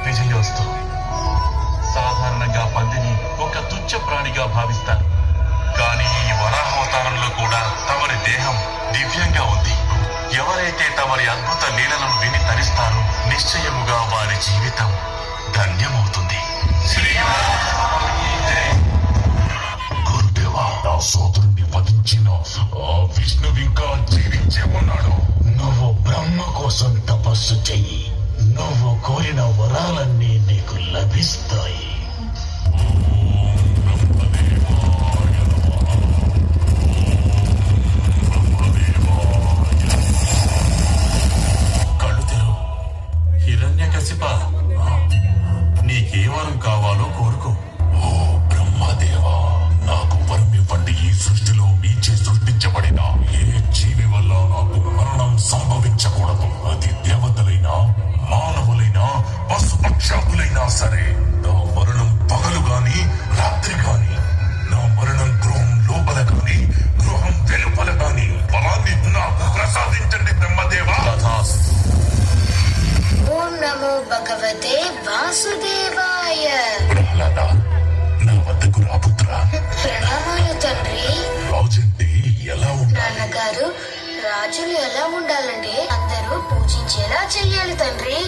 విజయోస్తు. సాధారణంగా పందిని ఒక తుచ్చ ప్రాణిగా భావిస్తారు, కానీ ఈ వరాహవతారంలో కూడా తమరి దేహం దివ్యంగా ఉంది. ఎవరైతే తమరి అద్భుత లీలలను విని తరిస్తారో నిశ్చయముగా వారి జీవితం ధన్యమవుతుంది. గురుదేవా, నా సోదరుణ్ణి వధించిన ఆ విష్ణువు ఇంకా జీవించే ఉన్నాడు. నువ్వు బ్రహ్మ కోసం తపస్సు చెయ్యి. నువ్వు కోరిన వరాలన్నీ నీకు లభిస్తాయి. కళ్ళు తెరు. హిరణ్యకశిప, నీకే వరం కావాలో కోరుకో. ఓ బ్రహ్మదేవా, నాకు వరం ఇవ్వండి. ఈ సృష్టిలో మీచే సృష్టించబడిన ఏ జీవి వల్ల నాకు మరణం సంభవించకూడదు. అది దేవతలైనా మానవులైనా పశుపక్షాదులైనా సరే. నా మరణం పగలు గాని రాత్రి గాని, నా మరణం గృహం లోపల గాని గృహం వెలుపల గాని బలాన్ని నాకు ప్రసాదించండి బ్రహ్మదేవా. ఓం నమో భగవతే వాసుదేవాయ. ప్రహ్లాద, నా వద్దకు రా పుత్రా. ప్రణామాలు తండ్రి. రాజంటే ఎలా ఉండాలి? నాన్నగారు, రాజులు ఎలా ఉండాలంటే అందరూ పూజించేలా చెయ్యాలి తండ్రి.